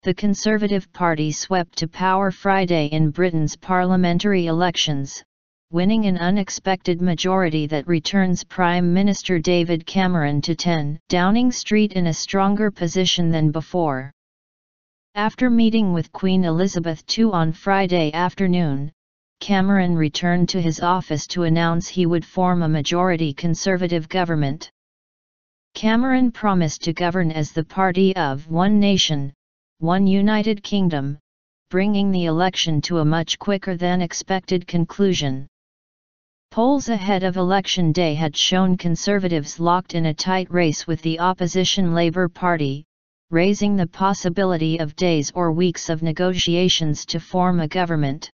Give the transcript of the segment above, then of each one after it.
The Conservative Party swept to power Friday in Britain's parliamentary elections, winning an unexpected majority that returns Prime Minister David Cameron to 10 Downing Street in a stronger position than before. After meeting with Queen Elizabeth II on Friday afternoon, Cameron returned to his office to announce he would form a majority Conservative government. Cameron promised to govern as the party of one nation, one United Kingdom, bringing the election to a much quicker than expected conclusion. Polls ahead of Election Day had shown Conservatives locked in a tight race with the opposition Labour Party, raising the possibility of days or weeks of negotiations to form a government.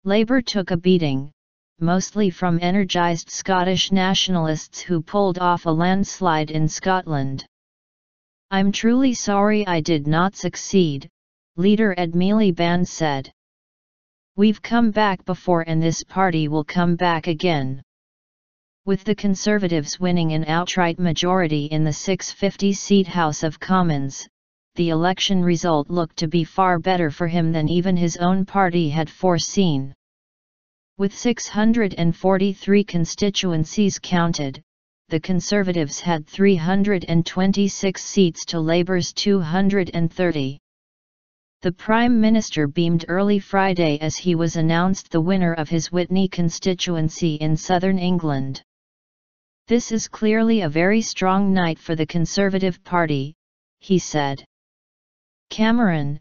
Labour took a beating, mostly from energized Scottish nationalists who pulled off a landslide in Scotland. "I'm truly sorry I did not succeed," leader Ed Miliband said. "We've come back before and this party will come back again." With the Conservatives winning an outright majority in the 650-seat House of Commons, the election result looked to be far better for him than even his own party had foreseen. With 643 constituencies counted, the Conservatives had 326 seats to Labour's 230. The Prime Minister beamed early Friday as he was announced the winner of his Witney constituency in southern England. "This is clearly a very strong night for the Conservative Party," he said. Cameron,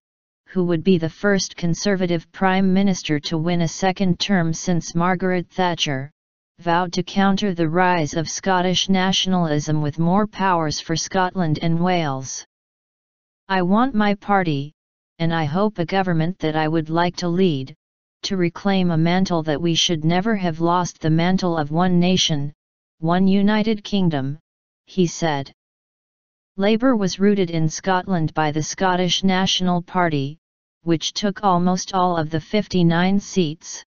who would be the first Conservative Prime Minister to win a second term since Margaret Thatcher, vowed to counter the rise of Scottish nationalism with more powers for Scotland and Wales. "I want my party, and I hope a government that I would like to lead, to reclaim a mantle that we should never have lost, the mantle of one nation, one United Kingdom," he said. Labour was rooted in Scotland by the Scottish National Party, which took almost all of the 59 seats.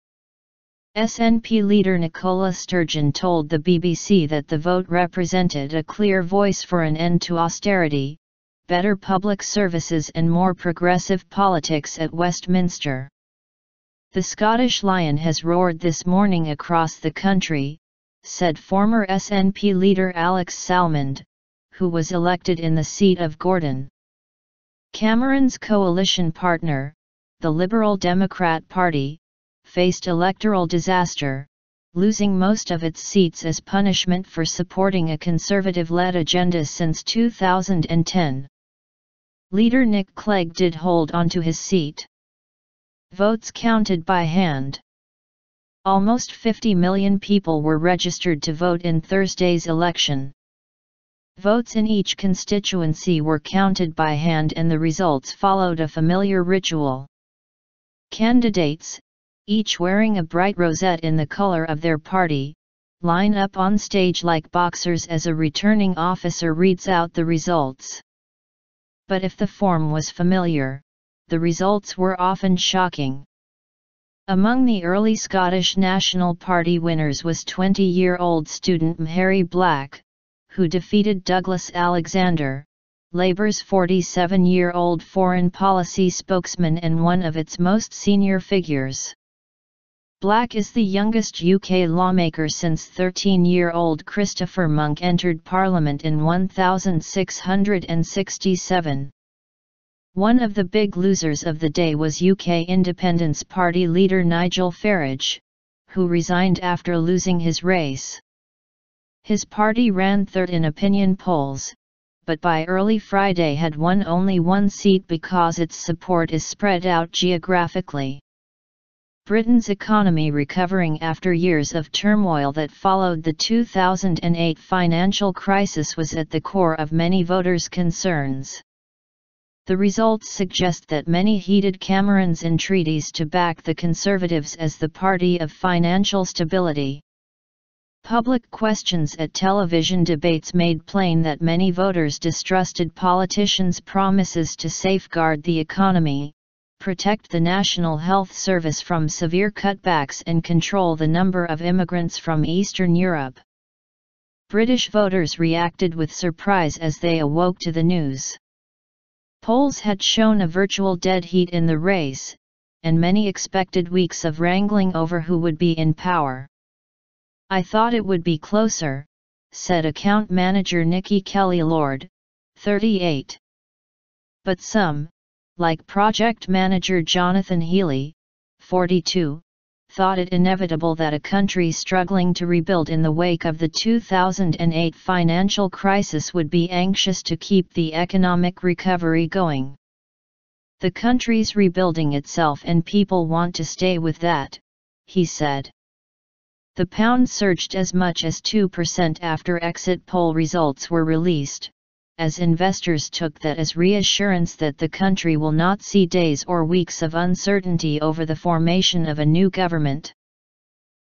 SNP leader Nicola Sturgeon told the BBC that the vote represented a clear voice for an end to austerity, better public services and more progressive politics at Westminster. "The Scottish lion has roared this morning across the country," said former SNP leader Alex Salmond, who was elected in the seat of Gordon. Cameron's coalition partner, the Liberal Democrat Party, faced electoral disaster, losing most of its seats as punishment for supporting a Conservative-led agenda since 2010. Leader Nick Clegg did hold onto his seat. Votes counted by hand. Almost 50 million people were registered to vote in Thursday's election. Votes in each constituency were counted by hand and the results followed a familiar ritual. Candidates, each wearing a bright rosette in the color of their party, line up on stage like boxers as a returning officer reads out the results. But if the form was familiar, the results were often shocking. Among the early Scottish National Party winners was 20-year-old student Mhairi Black, who defeated Douglas Alexander, Labour's 47-year-old foreign policy spokesman and one of its most senior figures. Black is the youngest UK lawmaker since 13-year-old Christopher Monk entered Parliament in 1667. One of the big losers of the day was UK Independence Party leader Nigel Farage, who resigned after losing his race. His party ran third in opinion polls, but by early Friday had won only one seat because its support is spread out geographically. Britain's economy recovering after years of turmoil that followed the 2008 financial crisis was at the core of many voters' concerns. The results suggest that many heeded Cameron's entreaties to back the Conservatives as the party of financial stability. Public questions at television debates made plain that many voters distrusted politicians' promises to safeguard the economy, protect the National Health Service from severe cutbacks and control the number of immigrants from Eastern Europe. British voters reacted with surprise as they awoke to the news. Polls had shown a virtual dead heat in the race, and many expected weeks of wrangling over who would be in power. "I thought it would be closer," said account manager Nikki Kelly-Lord, 38. But some, like project manager Jonathan Healy, 42, thought it inevitable that a country struggling to rebuild in the wake of the 2008 financial crisis would be anxious to keep the economic recovery going. "The country's rebuilding itself and people want to stay with that," he said. The pound surged as much as 2% after exit poll results were released, as investors took that as reassurance that the country will not see days or weeks of uncertainty over the formation of a new government.